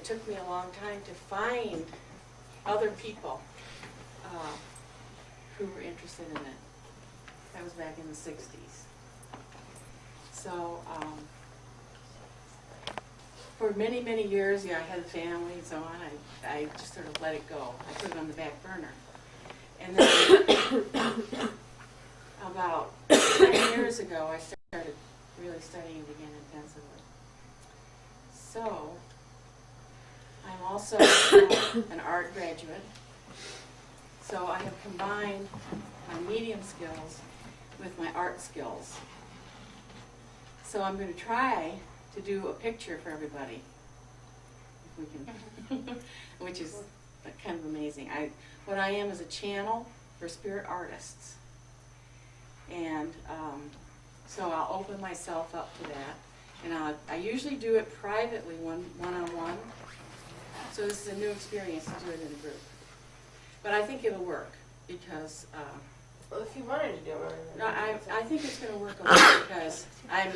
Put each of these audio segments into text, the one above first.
took me a long time to find other people who were interested in it. That was back in the 60s. So for many, many years, I had a family and so on. I just sort of let it go. I put it on the back burner. And then about 10 years ago, I started really studying it again intensively. So I'm also an art graduate. So I have combined my medium skills with my art skills. So I'm going to try to do a picture for everybody, if we can, which is kind of amazing. What I am is a channel for spirit artists. And so I'll open myself up to that. And I usually do it privately, one-on-one. So this is a new experience to do it in a group. But I think it'll work because Well, if you wanted to do it. no, I think it's going to work a lot because I'm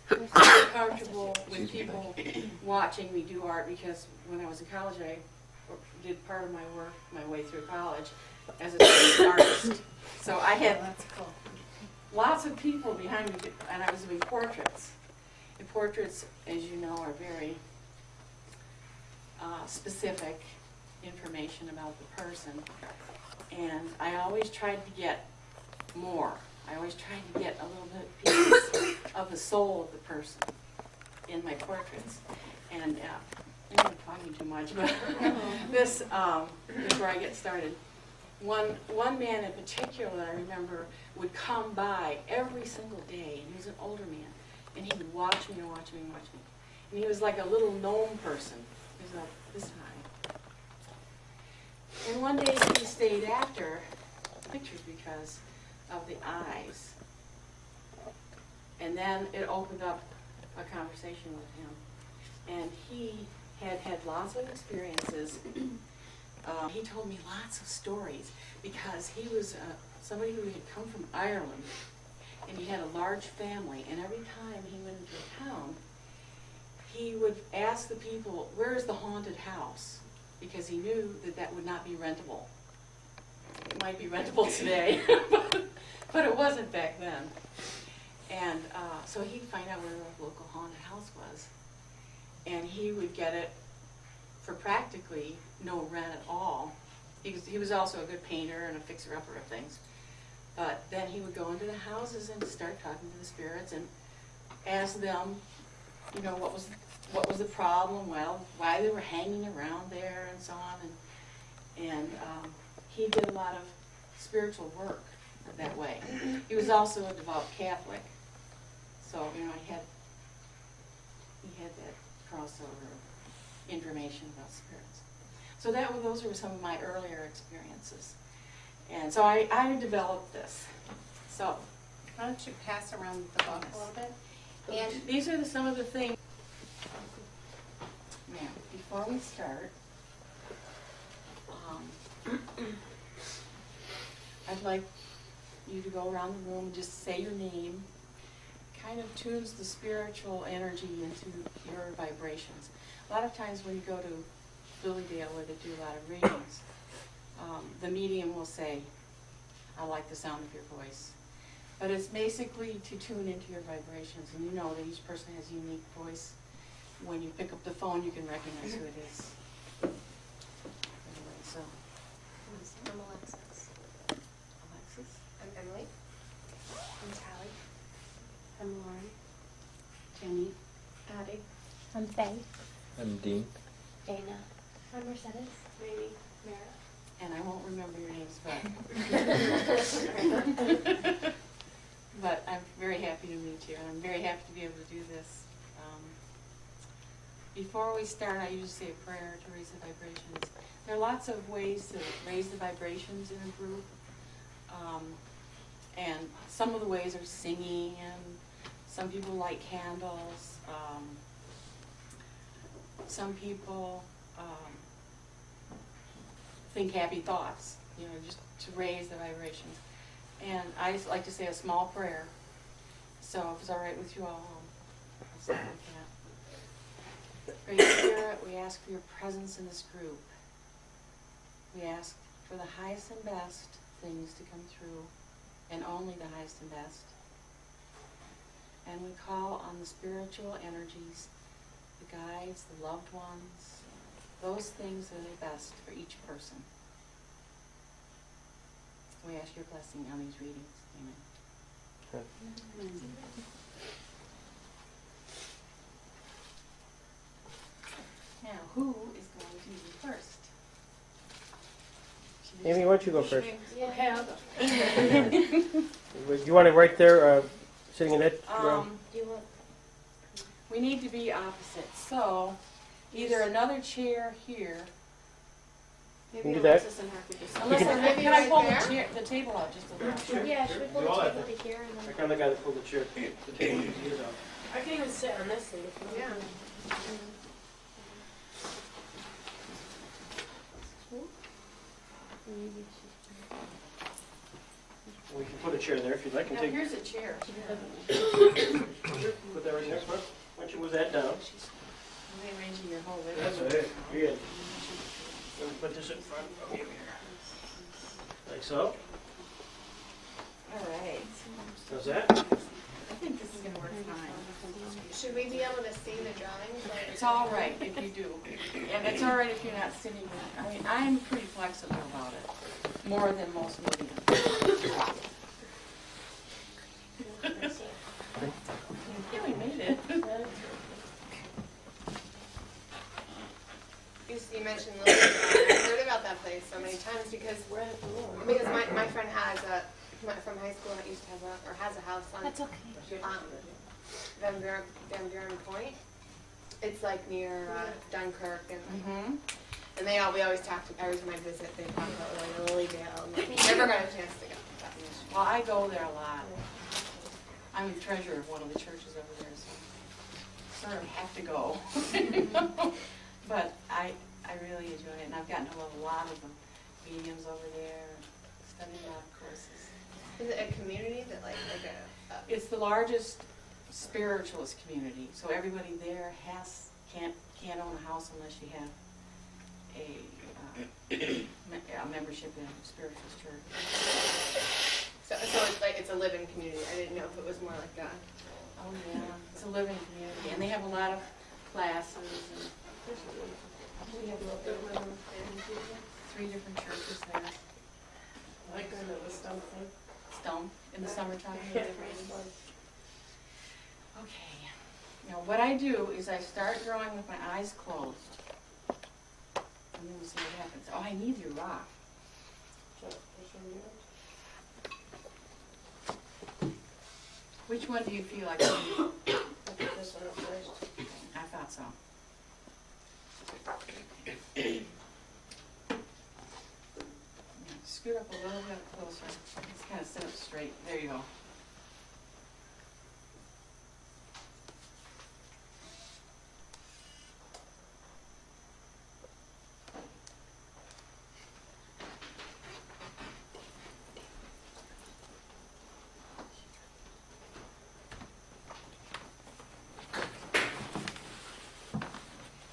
very comfortable with people watching me do art because when I was in college, I did part of my work my way through college as an artist. So I had lots of people behind me, and I was doing portraits. And portraits, as you know, are very specific information about the person. And I always tried to get more. I always tried to get a little bit piece of the soul of the person in my portraits. And I'm not talking too much, but this is where I get started. One man in particular I remember would come by every single day, and he was an older man, and he would watch me and watch me and watch me. And he was like a little gnome person. He was like this high. And one day he stayed after the pictures because of the eyes. And then it opened up a conversation with him. And he had had lots of experiences. He told me lots of stories because he was somebody who had come from Ireland, and he had a large family, and every time he went into a town, he would ask the people, where is the haunted house? Because he knew that that would not be rentable. It might be rentable today, but it wasn't back then. And so he'd find out where the local haunted house was, and he would get it for practically no rent at all. He was also a good painter and a fixer-upper of things. But then he would go into the houses and start talking to the spirits and ask them, you know, what was the problem, well, why they were hanging around there and so on. And he did a lot of spiritual work that way. He was also a devout Catholic. So, you know, he had that crossover information about spirits. So those were some of my earlier experiences. And so I developed this. So Why don't you pass around the book a little bit? And these are some of the things. Now, before we start, I'd like you to go around the room and just say your name. Kind of tunes the spiritual energy into your vibrations. A lot of times when you go to Phillydale where they do a lot of readings, the medium will say, I like the sound of your voice. But it's basically to tune into your vibrations, and you know that each person has a unique voice. When you pick up the phone, you can recognize who it is. Anyway, so. I'm Alexis. Alexis? I'm Emily. I'm Tally. I'm Lauren. Jenny? Addie. I'm Faye. I'm Dean. Dana. I'm Mercedes. Mamie. Mara. And I won't remember your names, but but I'm very happy to meet you, and I'm very happy to be able to do this. Before we start, I usually say a prayer to raise the vibrations. There are lots of ways to raise the vibrations in a group, and some of the ways are singing, and some people light candles. Some people think happy thoughts, you know, just to raise the vibrations. And I just like to say a small prayer. So if it's all right with you all, I'll say it like that. Great Spirit, we ask for your presence in this group. We ask for the highest and best things to come through, and only the highest and best. And we call on the spiritual energies, the guides, the loved ones, those things that are the best for each person. We ask your blessing on these readings. Amen. Now, who is going to read first? Amy, why don't you go first? Yeah. Do you want it right there, sitting in that row? Do you want? We need to be opposite, so either another chair here, Can you do that? Alexis and her could just. unless can- I, can I pull right the chair, the table out just a little? Sure. Yeah, should we pull We all the have table to here and I then? kind of got to pull the chair, the table to use out. I can even sit on this thing. Yeah. We can put a chair there if you'd like, and Now, take, here's a chair. put that right next one. Why don't you move that down? I'm rearranging your whole living That's room. it. You're good. Let me put this in front of you here. Like so. All right. How's that? I think this is gonna work fine. Should we be able to see the drawings? Like- It's all right if you do, and it's all right if you're not sitting. I mean, I'm pretty flexible about it, more than most media. Yeah, we made it. You mentioned Lily. I've heard about that place so many times because my friend has from high school that used to have has a house on okay. Van Buren Point. It's like near Dunkirk and we always talk to every time I visit they talk about like Lilydale and we never got a chance to go. Well, I go there a lot. I'm the treasurer of one of the churches over there, so sort of have to go. But I really enjoy it, and I've gotten to love a lot of the mediums over there, studying a lot of courses. Is it a community that like a It's the largest spiritualist community, so everybody there can't own a house unless you have a membership in a spiritualist church. so it's like it's a living community. I didn't know if it was more like a Oh yeah, it's a living community, and they have a lot of classes, and we have 3 different churches there. I like going to the stone thing. Stone in the summertime. Okay. Now what I do is I start drawing with my eyes closed, and then we'll see what happens. Oh, I need your rock. Which one do you feel like? This one up first. I thought so. Yeah, scoot up a little bit closer. Just kind of sit up straight. There you go.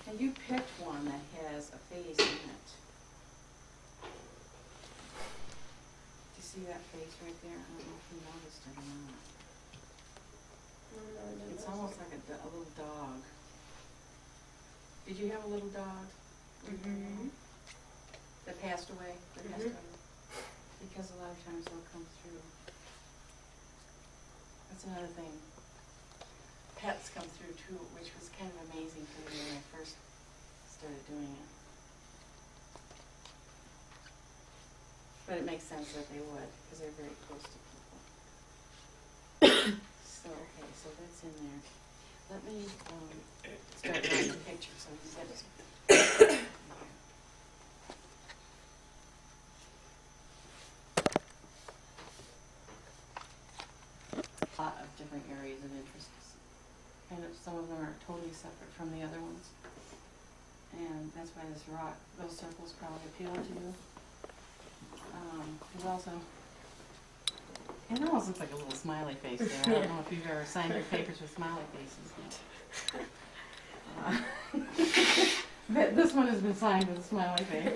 And you picked one that has a face in it. Do you see that face right there? I don't know if you noticed it or not. It's almost like a little dog. Did you have a little dog? That passed away? Because a lot of times they'll come through. That's another thing. Pets come through too, which was kind of amazing for me when I first started doing it. But it makes sense that they would, because they're very close to people. So, okay, so that's in there. Let me start drawing the picture, so you said it's... A lot of different areas of interest. And some of them are totally separate from the other ones. And that's why this rock, those circles probably appeal to you. There's also, it almost looks like a little smiley face there. I don't know if you've ever signed your papers with smiley faces. But one has been signed with a smiley face.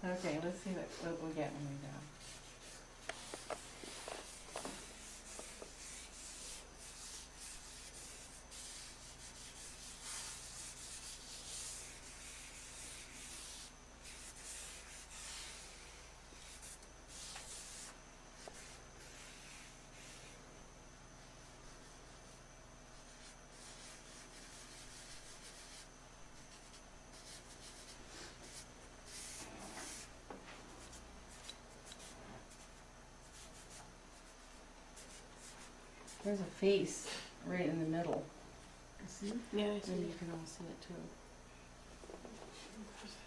Okay, let's see what we'll get when we go. There's a face right in the middle. See? Yeah, I And see. you can all see it too.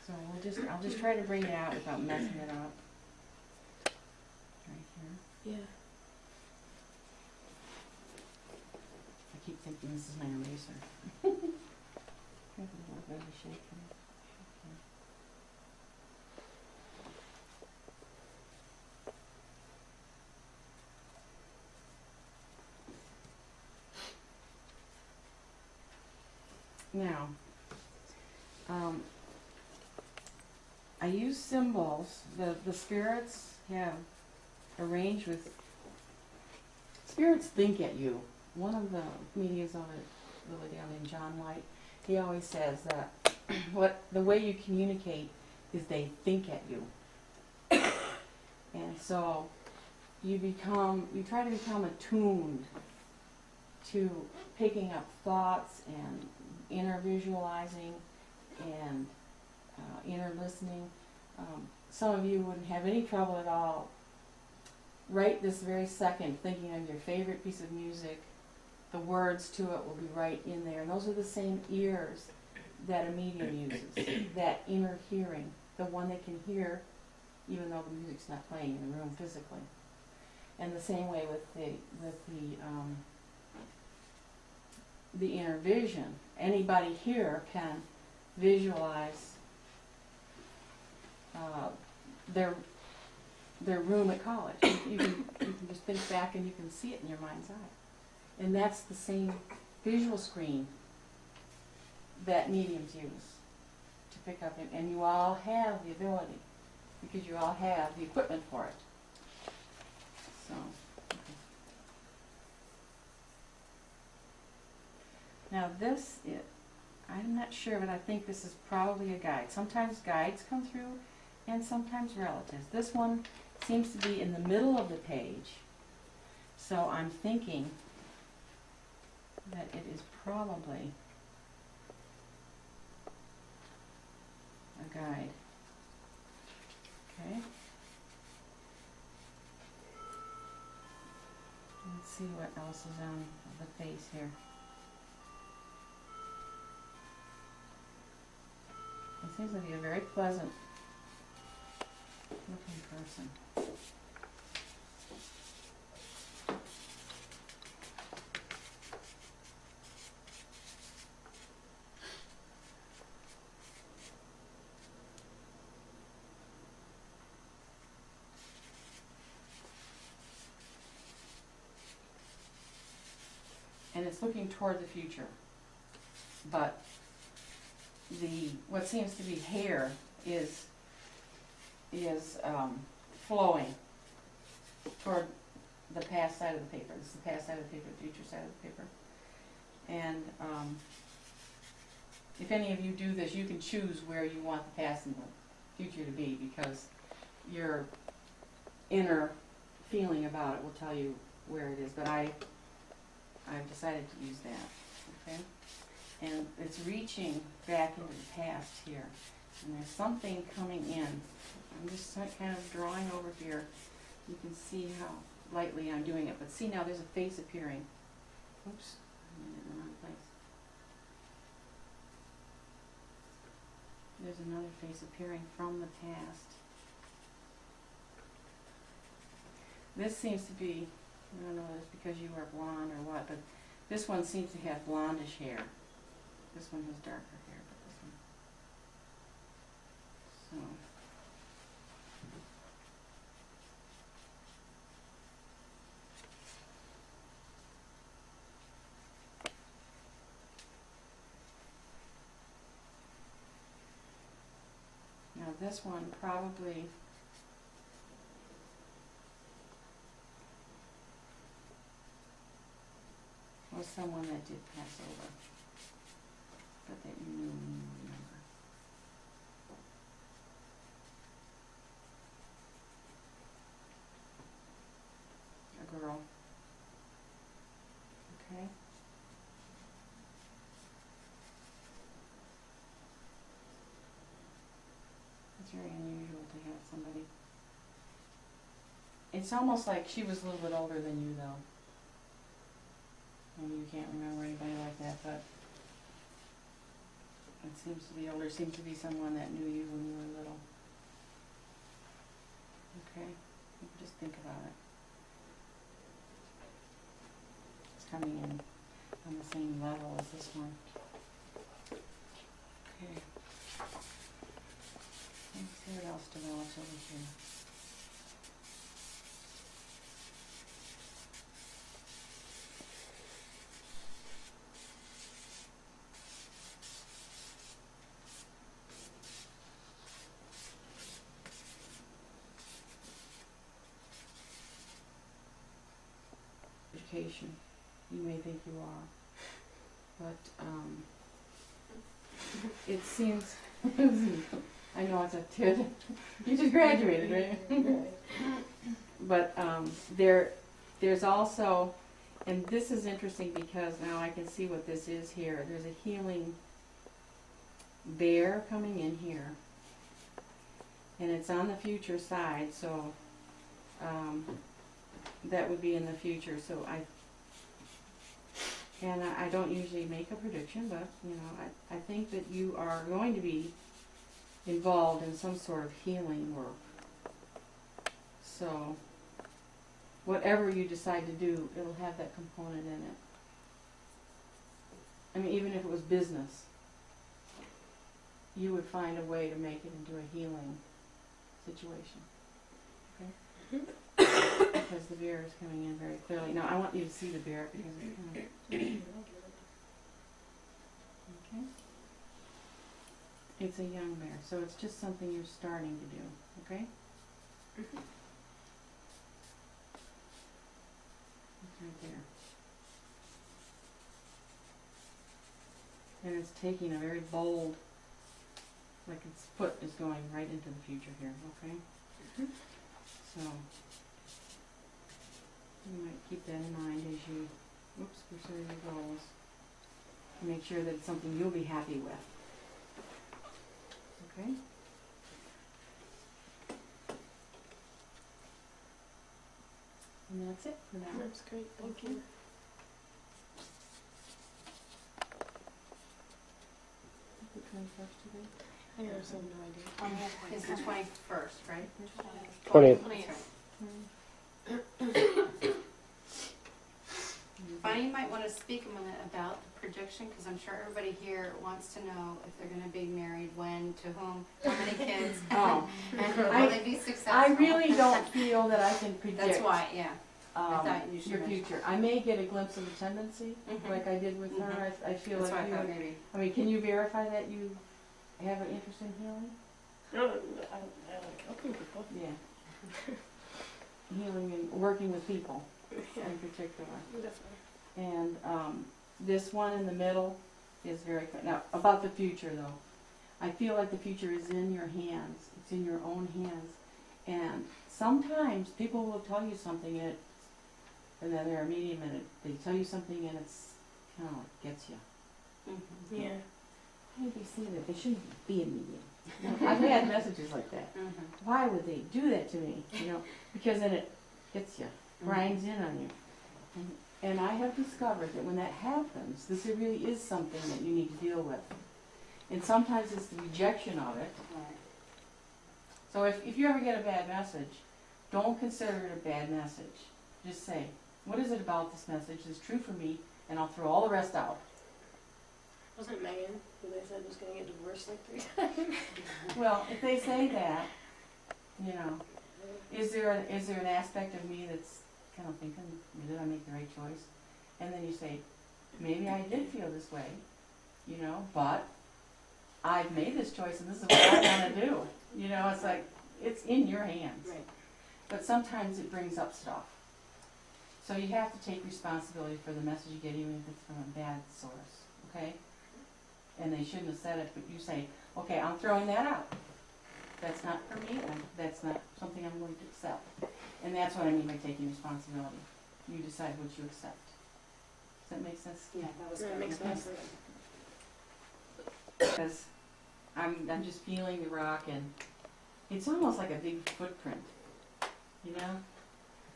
So I'll just try to bring it out without messing it up. Right here. Yeah. I keep thinking this is my eraser. Have a little bit of a shake here. Okay. Now, I use symbols. The spirits have arranged with, spirits think at you. One of the comedians on it, really down in John White, he always says that the way you communicate is they think at you. And so you try to become attuned to picking up thoughts and inner visualizing and inner listening. Some of you wouldn't have any trouble at all right this very second thinking of your favorite piece of music. The words to it will be right in there. And those are the same ears that a medium uses, that inner hearing, the one that can hear even though the music's not playing in the room physically. And the same way with the inner vision. Anybody here can visualize their room at college. You can just think back and you can see it in your mind's eye. And that's the same visual screen that mediums use to pick up, and you all have the ability because you all have the equipment for it. So, okay. Now this, I'm not sure, but I think this is probably a guide. Sometimes guides come through and sometimes relatives. This one seems to be in the middle of the page, so I'm thinking that it is probably a guide. Okay. Let's see what else is on the face here. It seems to be a very pleasant looking person. And it's looking toward the future. But what seems to be hair is flowing toward the past side of the paper. This is the past side of the paper, the future side of the paper. And if any of you do this, you can choose where you want the past and the future to be, because your inner feeling about it will tell you where it is. But I've decided to use that, okay? And it's reaching back into the past here. And there's something coming in. I'm just kind of drawing over here. You can see how lightly I'm doing it. But see now, there's a face appearing. Oops, I'm in the wrong place. There's another face appearing from the past. This seems to be, I don't know if it's because you are blonde or what, but this one seems to have blondish hair. This one has darker hair, but this one. So. this one probably was someone that did pass over, but that you knew and you remember. A girl. Okay. It's very unusual to have somebody. It's almost like she was a little bit older than you, though. Maybe you can't remember anybody like that, but it seems to be older. Seems to be someone that knew you when you were little. Okay, just think about it. It's coming in on the same level as this one. Okay. Let's see what else develops over here. Education. You may think you are, but it seems. I know it's a tid. You just graduated, right? But there's also, and this is interesting because now I can see what this is here. There's a healing bear coming in here, and it's on the future side, so that would be in the future. So I don't usually make a prediction, but you know, I think that you are going to be involved in some sort of healing work. So whatever you decide to do, it'll have that component in it. I mean, even if it was business, you would find a way to make it into a healing situation. Okay? Because the bear is coming in very clearly. Now I want you to see the bear because it's kind of okay. It's a young bear, so it's just something you're starting to do, okay? It's right there. And it's taking a very bold, like its foot is going right into the future here, okay? So, you might keep that in mind as you, pursue your goals. Make sure that it's something you'll be happy with. Okay? And that's it for now. That's great, thank you. The 21st today? I have no idea. It's the 21st, right? 20th. Bonnie, you might want to speak a minute about the prediction, because I'm sure everybody here wants to know if they're going to be married, when, to whom, how many kids, Oh, and will they be successful? I really don't feel that I can predict That's why, yeah. I thought you should your mention. future. I may get a glimpse of the tendency, Mhm. like I did with her. I feel That's like why I you. thought maybe. I mean, can you verify that you have an interest in healing? No, I like helping people. Yeah. Healing and working with people Yeah, in particular. definitely. And this one in the middle is very good. Now, about the future though, I feel like the future is in your hands. It's in your own hands. And sometimes people will tell you something and then they're a medium and they tell you something and it's kind of like gets you. Yeah. Why would they say that? They shouldn't be a medium. I've had messages like that. Why would they do that to me? You know, because then it gets you, grinds in on you. And I have discovered that when that happens, this really is something that you need to deal with. And sometimes it's the rejection of it. Right. So if you ever get a bad message, don't consider it a bad message. Just say, what is it about this message that's true for me? And I'll throw all the rest out. Wasn't Megan who they said was going to get divorced like 3 times? Well, if they say that, you know, is there an aspect of me that's kind of thinking, did I make the right choice? And then you say, maybe I did feel this way, you know, but I've made this choice and this is what I want to do. You know, it's like, it's in your hands. Right. But sometimes it brings up stuff. So you have to take responsibility for the message you get, even if it's from a bad source, okay? And they shouldn't have said it, but you say, okay, I'm throwing that out. That's not for me, and that's not something I'm going to accept. And that's what I mean by taking responsibility. You decide what you accept. Does that make sense? Yeah, that was That good. makes sense. Because I'm just feeling the rock, and it's almost like a big footprint, you know?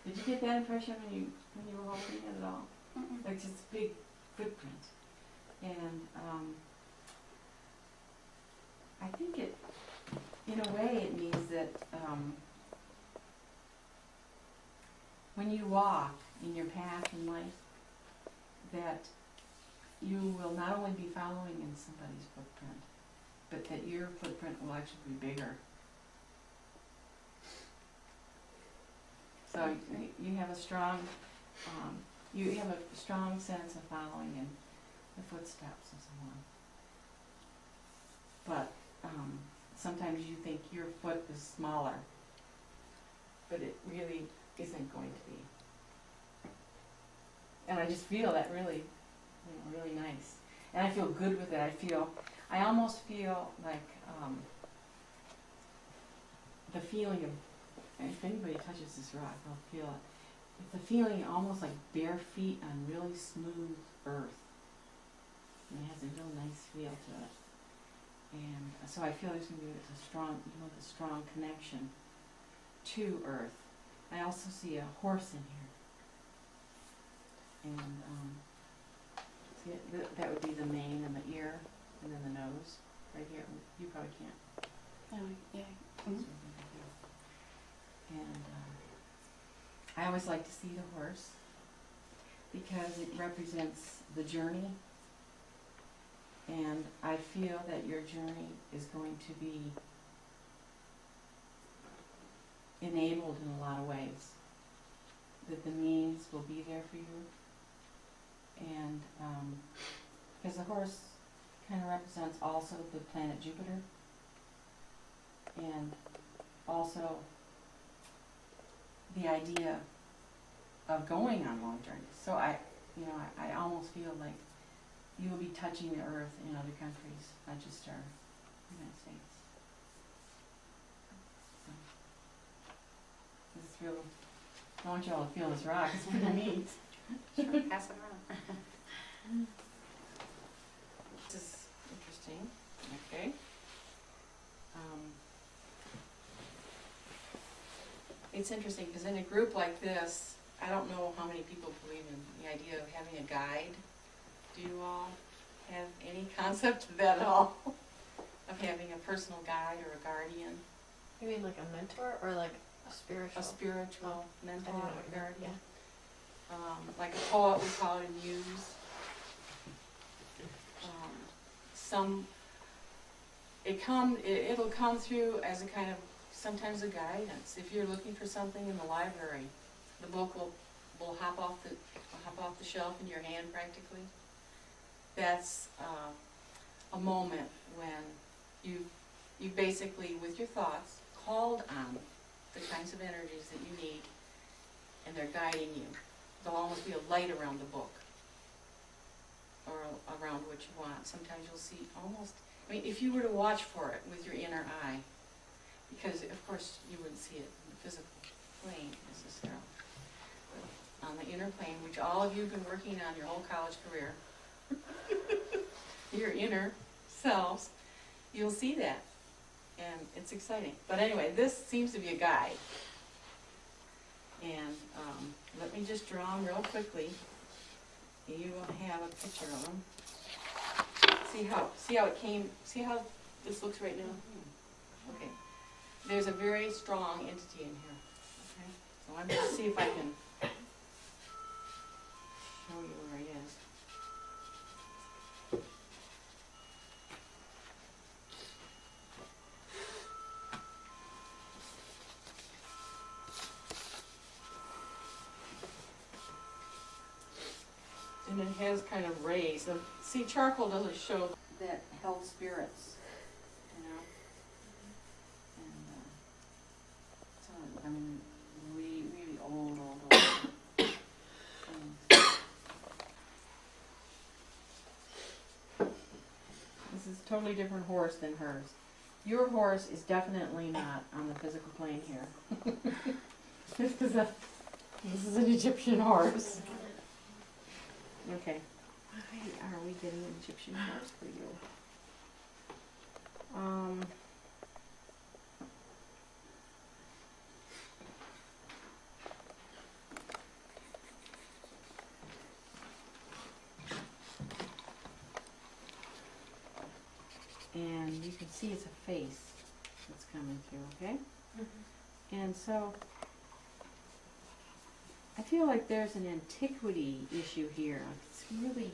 Did you get that impression when you were holding it at all? Like just a big footprint. And I think it, in a way, it means that when you walk in your path in life, that you will not only be following in somebody's footprint, but that your footprint will actually be bigger. So you have a strong, sense of following in the footsteps of someone. But sometimes you think your foot is smaller, but it really isn't going to be. And I just feel that really, really nice. And I feel good with it. I almost feel like the feeling of, and if anybody touches this rock, they'll feel it. It's a feeling almost like bare feet on really smooth earth. And it has a real nice feel to it. And so I feel there's going to be a strong connection to earth. I also see a horse in here. And see, that would be the mane and the ear, and then the nose right here. You probably can't. Oh, yeah. And I always like to see the horse because it represents the journey, and I feel that your journey is going to be enabled in a lot of ways, that the means will be there for you, and because the horse kind of represents also the planet Jupiter, and also the idea of going on long journeys. So I almost feel like you will be touching the earth in other countries, not just our United States. So, this is real. I want you all to feel this rock. It's pretty neat. Sure, pass it around. This is interesting. Okay. It's interesting because in a group like this, I don't know how many people believe in the idea of having a guide. Do you all have any concept of that at all? Of having a personal guide or a guardian? You mean like a mentor or like a spiritual? A spiritual mentor I know or what you mean, guardian? Like a poet, we call it a muse. It'll come through as a kind of, sometimes a guidance. If you're looking for something in the library, the book will hop off the shelf in your hand practically. That's a moment when you basically, with your thoughts, called on the kinds of energies that you need, and they're guiding you. There'll almost be a light around the book, or around what you want. Sometimes you'll see almost, if you were to watch for it with your inner eye, because of course you wouldn't see it in the physical plane necessarily, but on the inner plane, which all of you have been working on your whole college career, your inner selves, you'll see that, and it's exciting. But anyway, this seems to be a guide, and let me just draw them real quickly. You will have a picture of them. See how this looks right now? Okay. There's a very strong entity in here. Okay? So I'm going to see if I can show you where he is. And it has kind of rays. So, see, charcoal doesn't show that held spirits, you know. And totally different horse than hers. Your horse is definitely not on the physical plane here. This is an Egyptian horse. Okay. Why are we getting an Egyptian horse for you? And you can see it's a face that's coming through, okay? And so I feel like there's an antiquity issue here. It's really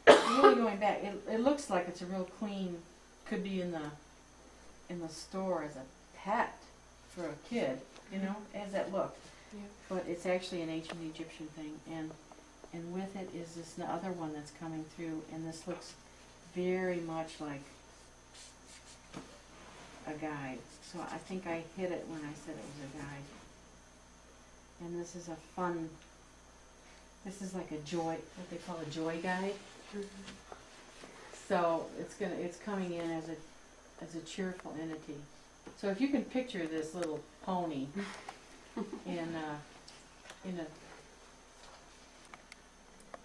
going back. It looks like it's a real clean, could be in the store as a pet for a kid, you know, as that look. Yeah. But it's actually an ancient Egyptian thing, and with it is this other one that's coming through, and this looks very much like a guide. So I think I hit it when I said it was a guide. And this is a fun, this is like a joy, what they call a joy guide. So it's coming in as a cheerful entity. So if you can picture this little pony in a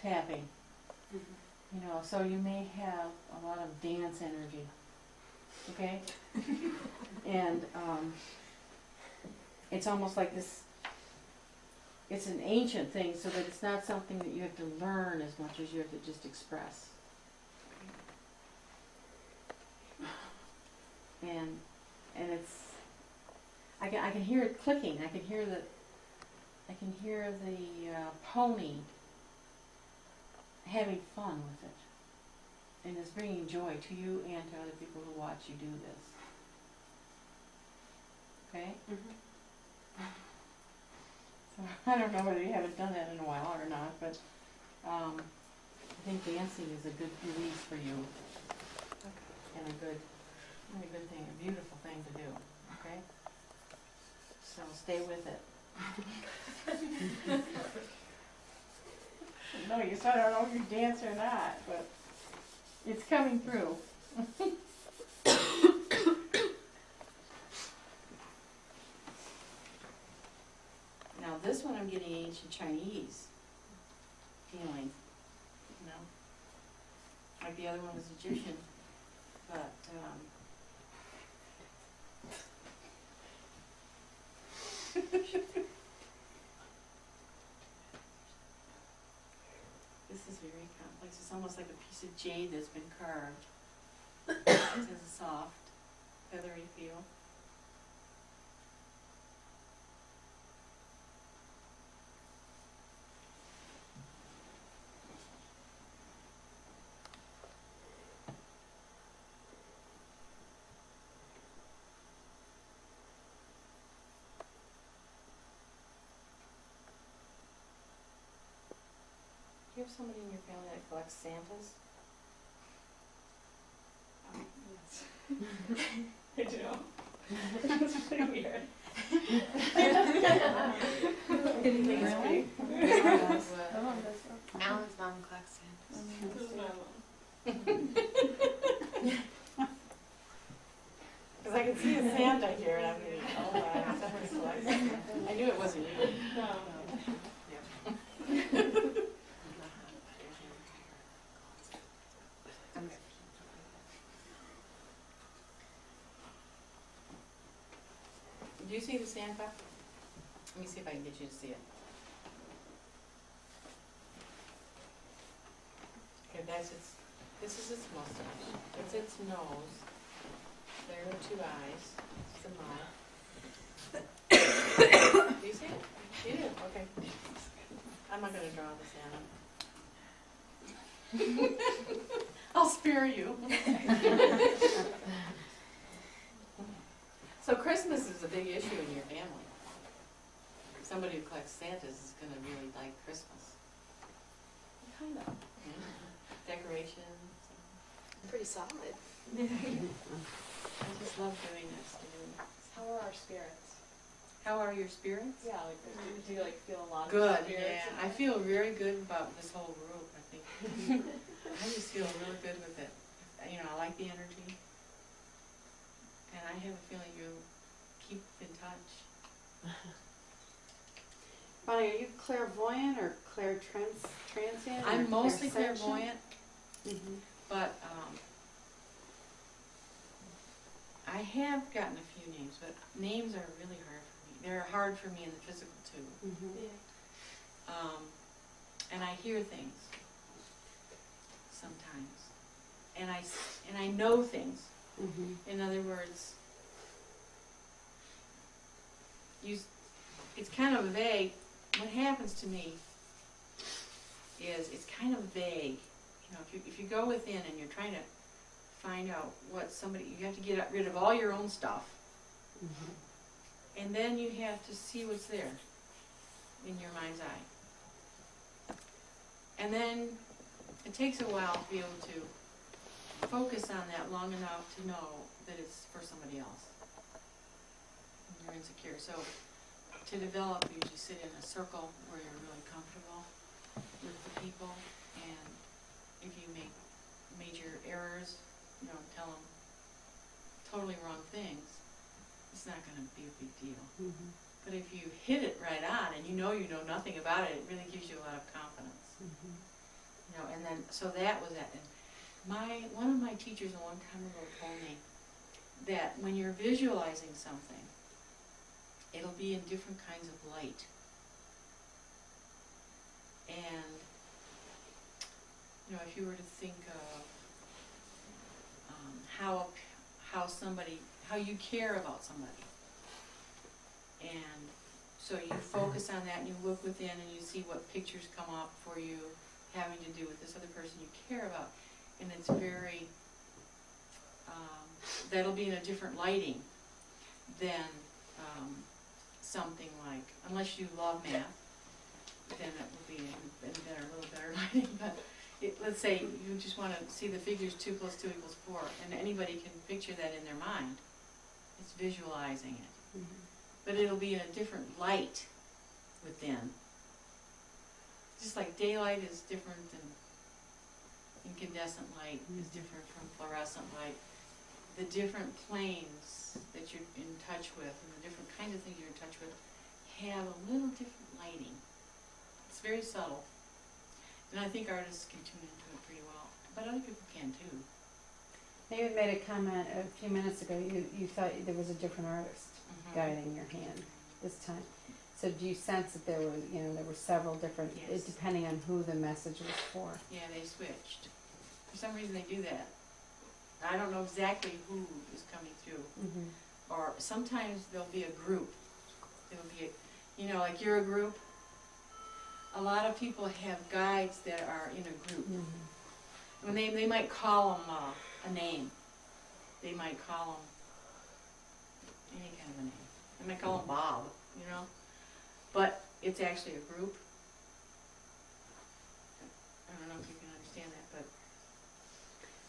tapping, you know, so you may have a lot of dance energy, okay? And it's almost like this, it's an ancient thing, so that it's not something that you have to learn as much as you have to just express. And it's, I can hear it clicking. I can hear the pony having fun with it, and it's bringing joy to you and to other people who watch you do this. Okay. So I don't know whether you haven't done that in a while or not, but I think dancing is a good release for you, and a good thing, a beautiful thing to do. Okay. So stay with it. No, you still don't know if you dance or not, but it's coming through. Now this one I'm getting ancient Chinese feeling, you know, like the other one was Egyptian, but this is very complex. It's almost like a piece of jade that's been carved. It has a soft, feathery feel. Do you have somebody in your family that collects Santas? I do. It's pretty weird. Really? Alan's mom collects Santas. This is my mom. Because I can see a Santa here, and I'm thinking, oh wow, somebody collects Santa. I knew it wasn't you. No. Do you see the Santa? Let me see if I can get you to see it. Okay, this is its mustache. That's its nose. There are the two eyes. It's the mouth. Do you see it? You do? Okay. I'm not going to draw the Santa. I'll spare you. So Christmas is a big issue in your family. Somebody who collects Santas is going to really like Christmas. Kind of. Decorations. Pretty solid. I just love doing this to you. How are our spirits? How are your spirits? Yeah, like do you like feel a lot Good, of spirits? yeah. I feel very good about this whole group, I think. I just feel really good with it. You I like the energy. And I have a feeling you'll keep in touch. Bonnie, are you clairvoyant or clairtransient? I'm mostly clairvoyant, Mm-hmm. but I have gotten a few names, but names are really hard for me. They're hard for me in the physical too. Mm-hmm. And I hear things sometimes, and I know things. Mm-hmm. In other words, it's kind of vague. What happens to me is it's kind of vague. If you go within and you're trying to find out what somebody, you have to get rid of all your own stuff, Mm-hmm. and then you have to see what's there in your mind's eye. And then it takes a while to be able to focus on that long enough to know that it's for somebody else. And you're insecure. So to develop, you just sit in a circle where you're really comfortable with the people, and if you make major errors, tell them totally wrong things, it's not going to be a big deal. Mm-hmm. But if you hit it right on and you know nothing about it, it really gives you a lot of confidence. Mm-hmm. And then, so that was it. And one of my teachers a long time ago told me that when you're visualizing something, it'll be in different kinds of light. And, if you were to think of how you care about somebody, and so you focus on that and you look within and you see what pictures come up for you having to do with this other person you care about, and it's very, that'll be in a different lighting than something like, unless you love math, then it will be in a little better lighting. But let's say you just want to see the figures 2 + 2 = 4, and anybody can picture that in their mind. It's visualizing it. Mm-hmm. But it'll be in a different light within. Just like daylight is different than incandescent light is different from fluorescent light. The different planes that you're in touch with and the different kinds of things you're in touch with have a little different lighting. It's very subtle. And I think artists can tune into it pretty well. But other people can too. You had made a comment a few minutes ago, you thought there was a different artist guiding your hand this time. So do you sense that there were several different, Yes. depending on who the message was for? Yeah, they switched. For some reason they do that. I don't know exactly who is coming through. Mm-hmm. Or sometimes there'll be a group. There'll be like you're a group. A lot of people have guides that are in a group. Mm-hmm. When they might call them a name. They might call them any kind of a name. They might call them Bob, But it's actually a group. I don't know if you can understand that, but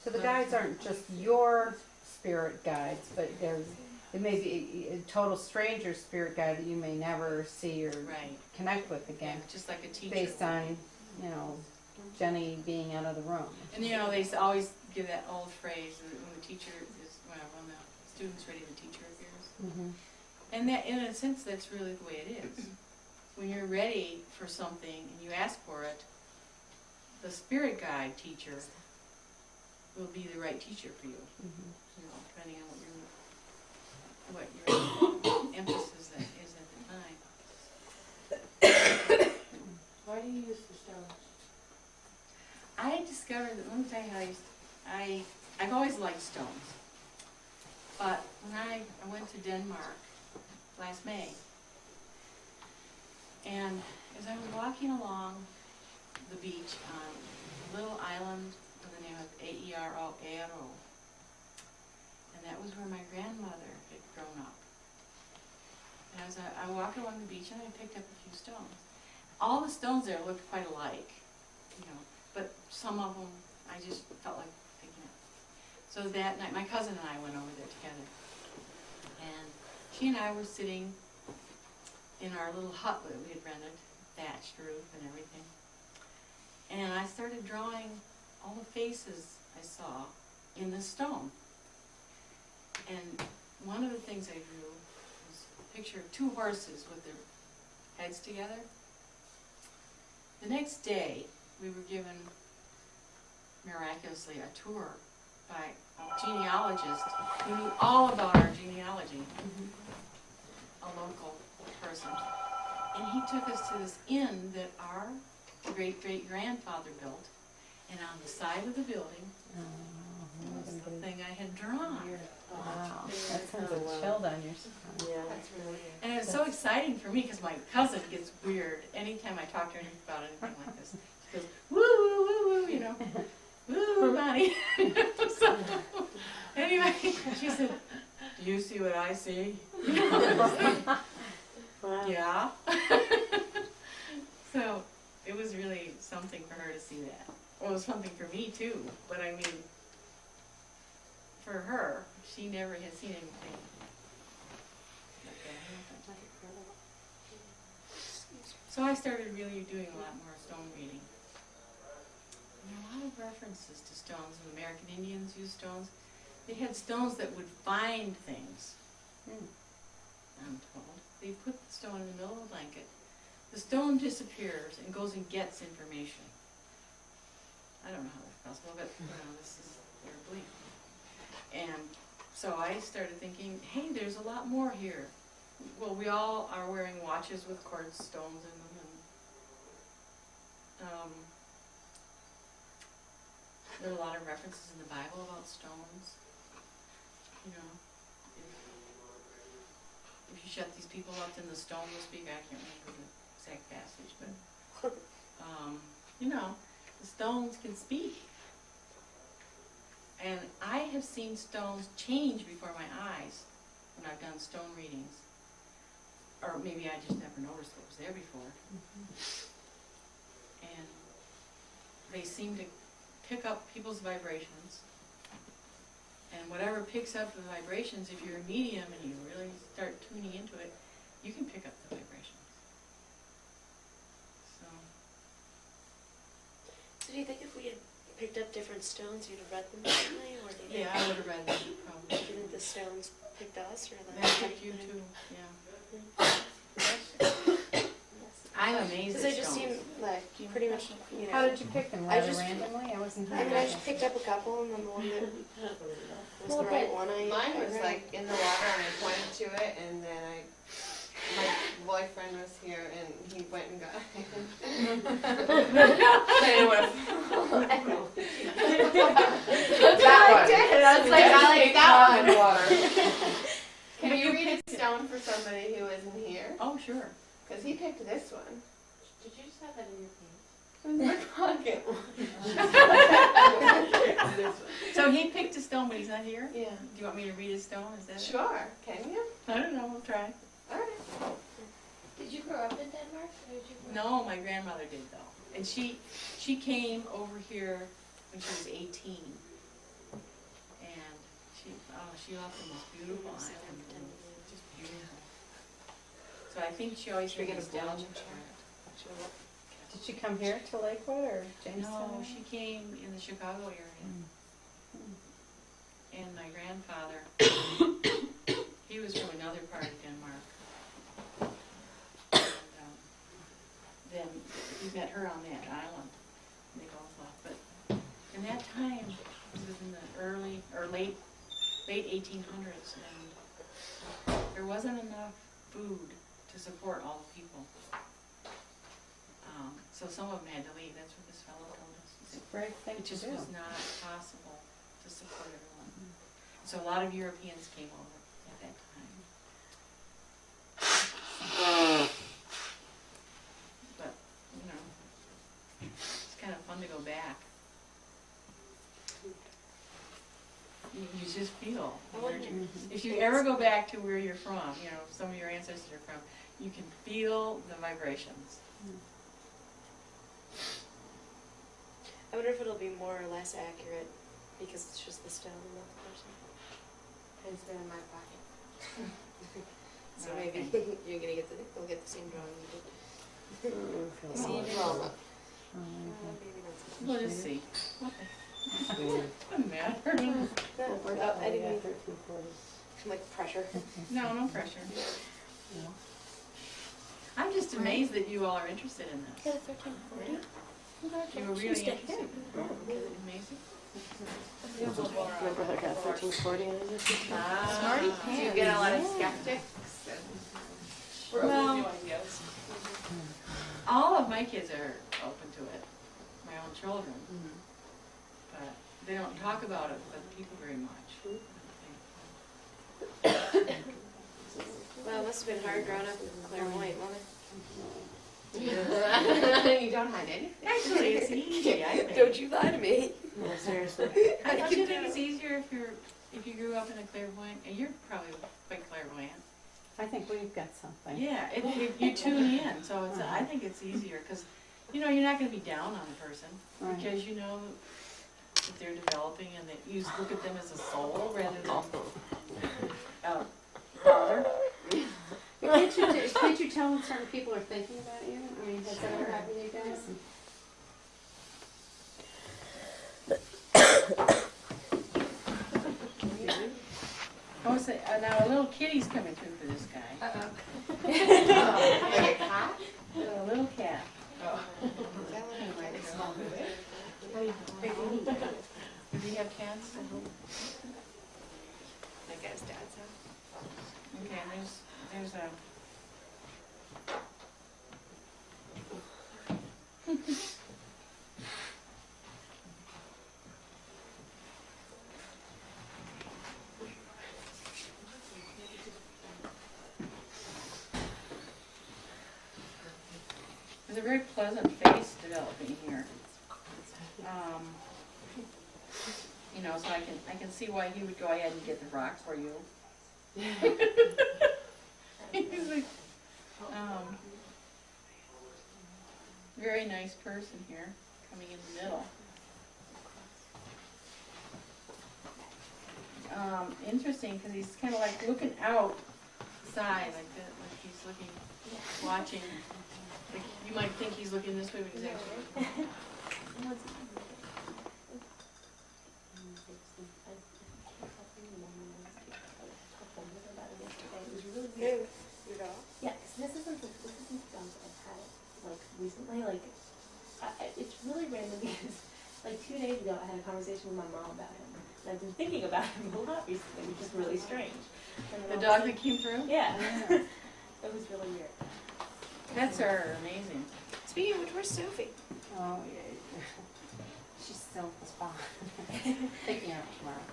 So the guides aren't just your spirit guides, but there may be a total stranger spirit guide that you may never see or right. connect with Yeah, again, just like a teacher. based on, Jenny being out of the room. And they always give that old phrase when the teacher is, when the student's ready, the teacher appears. Mm-hmm. And that, in a sense, that's really the way it is. When you're ready for something and you ask for it, the spirit guide teacher will be the right teacher for you. Mm-hmm. Depending on what your emphasis is at the time. Why do you use the stones? I discovered that, let me tell you how I've always liked stones. But when I went to Denmark last May, and as I was walking along the beach on a little island with the name of Aero, and that was where my grandmother had grown up. And as I walked along the beach and I picked up a few stones. All the stones there looked quite alike, but some of them I just felt like picking up. So that night, my cousin and I went over there together. And she and I were sitting in our little hut that we had rented, thatched roof and everything. And I started drawing all the faces I saw in the stone. And one of the things I drew was a picture of two horses with their heads together. The next day, we were given, miraculously, a tour by a genealogist who knew all about our genealogy, a local person. And he took us to this inn that our great-great-grandfather built, and on the side of the building was the thing I had drawn. Wow, that sends a chill down your spine. Yeah. That's really And it was so exciting for me because my cousin gets weird anytime I talk to her about anything like this. She goes, woo, woo, woo, woo, you know, woo, Bonnie. So, anyway, she said, do you see what I see? Wow. Yeah. So it was really something for her to see that. Well, it was something for me too, but I mean, for her, she never had seen anything like that happen. So I started really doing a lot more stone reading. And a lot of references to stones. The American Indians used stones. They had stones that would find things, I'm told. They put the stone in the middle of the blanket. The stone disappears and goes and gets information. I don't know how that's possible, but this is their belief. And so I started thinking, hey, there's a lot more here. Well, we all are wearing watches with quartz stones in them, and there are a lot of references in the Bible about stones. You know, if you shut these people up, then the stone will speak. I can't remember the exact passage, but you know, the stones can speak. And I have seen stones change before my eyes when I've done stone readings. Or maybe I just never noticed what was there before. And they seem to pick up people's vibrations. And whatever picks up the vibrations, if you're a medium and you really start tuning into it, you can pick up the vibrations. So do you think if we had picked up different stones, you'd have read them differently, or do you Yeah, I would have read that probably. do you think the stones picked us, or like? That picked you too, yeah. I'm amazed Because at they just stones. seem like pretty much, you know. How did you pick them? I Rather just- randomly? I wasn't here. I mean, I just picked up a couple, and then the one that was the right one, Mine was read. like in the water and I pointed to it and then my boyfriend was here and he went and got it. That I did, and I was like, I like that one. Water. Can you read a stone for somebody who isn't here? Oh, sure. Because he picked this one. Did you just have that in your pants? In my pocket. So he picked a stone, but he's not here? Yeah. Do you want me to read his stone? Is that it? Sure. Can you? I don't know, we'll try. All right. Did you grow up in Denmark? Or did you No, my grandmother did though. And she came over here when she was 18. And she left the most beautiful island, and just beautiful. So I think she always Should we get a nostalgia blowing for it. Did she come here to Lakewood or Jamestown? No, she came in the Chicago area. And my grandfather, he was from another part of Denmark. And then he met her on that island. They both left. But in that time, it was in the early or late 1800s, and there wasn't enough food to support all the people. So some of them had to leave. That's what this fellow told us. He It's said, a great thing it to just do. was not possible to support everyone. So a lot of Europeans came over at that time. But, you know, it's kind of fun to go back. You just feel. If you ever go back to where you're from, you know, some of your ancestors are from, you can feel the vibrations. I wonder if it'll be more or less accurate because it's just the stone and not the person. It's been in my pocket. So Oh, maybe okay. you're gonna get they'll get the same drawing you did. Oh, See, you did oh, well. okay. Maybe not so much. We'll just see. Okay. Doesn't matter. I didn't mean 1340. like pressure. No, no pressure. I'm just amazed that you all are interested in Yeah, this. 1340. You were really interested. Isn't it amazing? My brother got 1340 and I just Ah. Do you get a lot of skeptics? Well, all of my kids are open to it, my own children. But they don't talk about it with people very much. Well, it must have been hard growing up in clairvoyant, wasn't it? You don't hide anything. Actually, it's easy, I think. Don't you lie to me. No, seriously. Don't you think it's easier if you grew up in a clairvoyant, and you're probably quite clairvoyant. I think we've got something. Yeah, you tune in, so it's, I think it's easier, because, you know, you're not gonna be down on a person, Right. because you know that they're developing, and that you look at them as a soul rather than a father. Can't you tell when certain people are thinking about you? I mean, has that ever happened to you guys? Oh, so, now a little kitty's coming through for this guy. Like a cat? A little cat. Does he have cats? That guy's dad's house. Okay, there's a. There's a very pleasant face developing here. You know, so I can see why he would go ahead and get the rock for you. He's like, very nice person here, coming in the middle. Interesting, because he's kind of like looking outside, like that, like he's looking, watching. Like you might think he's looking this way, but he's actually. Who? Your dog? Yeah, 'cause this isn't the dog that I've had like recently. Like, it's really random because like 2 days ago I had a conversation with my mom about him, and I've been thinking about him a lot recently, which is really strange. And The then dog all that came through? yeah, it was really weird. Pets are amazing. Speaking of which, where's Sophie? Oh, yeah. She's still at the spa. Picking her up tomorrow.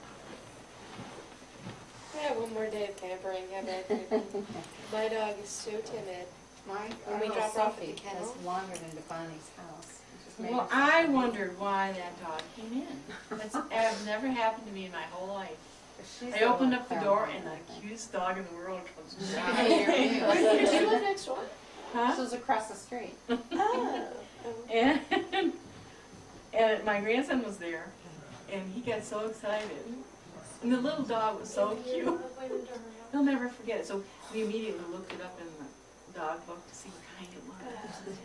Yeah, one more day of pampering. How about you? My dog is so timid. Mine, When we our drop her off at the Sophie kennel? has wandered into Bonnie's house. It just made Well, her I so wondered why that dog came in. That's never happened to me in my whole life. She's I a opened little up the door clairvoyant, and I the think. cutest dog in the world comes Does down. she live next door? Huh? This was across the street. Oh. And my grandson was there, and he got so excited. And the little dog was so cute. He'll never forget it. So we immediately looked it up in the dog book to see what kind it was.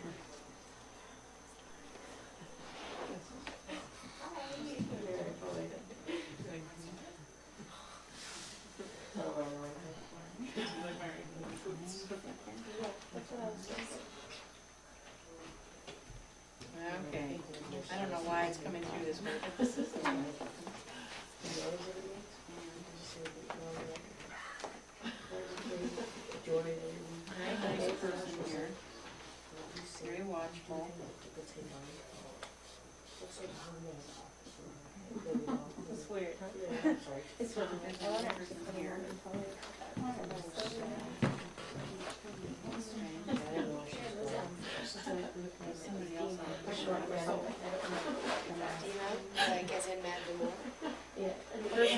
Okay. I don't know why it's coming through this way, but this is the way. Very nice person here. Very watchful. It's weird. It's really good. There's another person here. Somebody else on the push Like as in Matt DeMore? Yeah.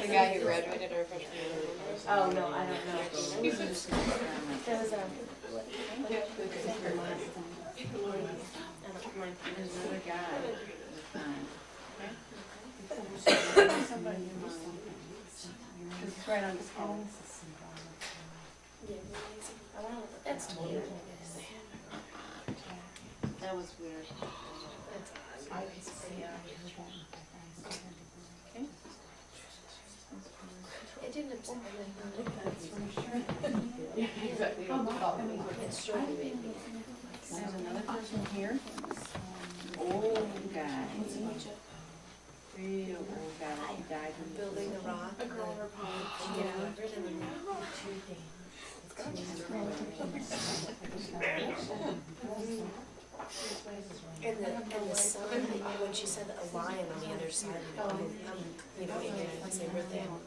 The guy who graduated our freshman year. Oh no, I don't know. These are just There was There's another guy. Okay? Somebody in mind. Because it's right on his phone. That's totally. That was weird. That's Yeah. Oops, and then, Yeah, exactly. it's short baby. There's another person here. Old guy. Real old guy. He died when he was Building the rock. A girl on her pond. She got covered and then two things. And the son, when she said a lion on the other side, you know, even if I say birthday, I'm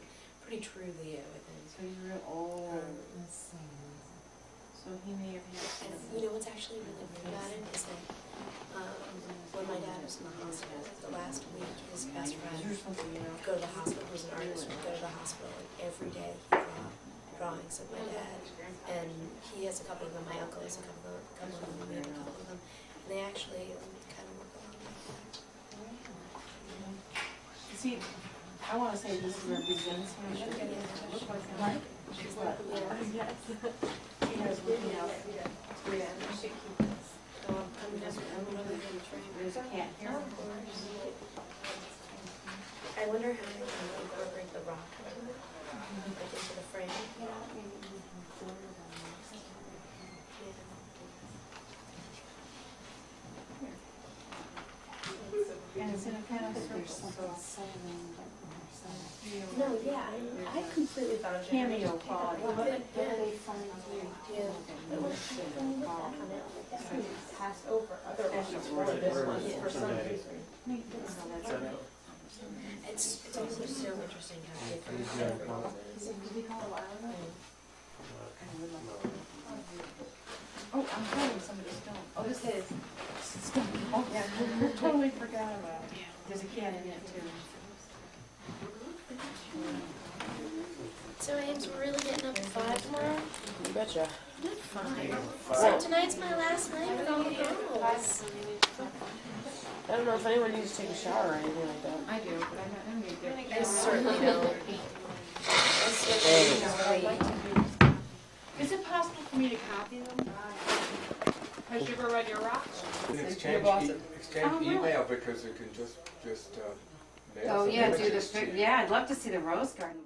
pretty true Leo, I think. So he's real old. So he may have had And some. you know what's actually really weird about it is that when my dad was in the hospital, the last week, his best friend You're supposed to, you know. would go to the hospital, who was an artist, would go to the hospital, and every day he draw drawings of my dad. And he has a couple of them, my uncle has a couple of them, we have a couple of them. And they actually kind of look along like that. See, I wanna say this represents him. Right? She's what? Yes. She has looking out. There's a cat here. I wonder how they can incorporate the rock like into the frame. And it's in a kind of circle, so. No, yeah, I completely thought it was Cameo quality. Yeah. But when you look back on it, like this Passed over other for some reason. it's also so interesting how different everyone is. Did he call a while ago? Oh, I'm holding somebody's stone. Oh, this is. Oh, yeah, totally forgot about it. There's a cat in it too. So Ames, we're really getting up at 5 tomorrow? You betcha. Good, fine. So tonight's my last night with all the girls. I don't know if anyone needs to take a shower or anything like that. I do, but I'm gonna get. I certainly don't. I certainly don't. Is it possible for me to copy them? Has Sugar read your rocks? Exchange email because you can just mail Oh, some yeah, do images to the, you. yeah, I'd love to see the rose garden.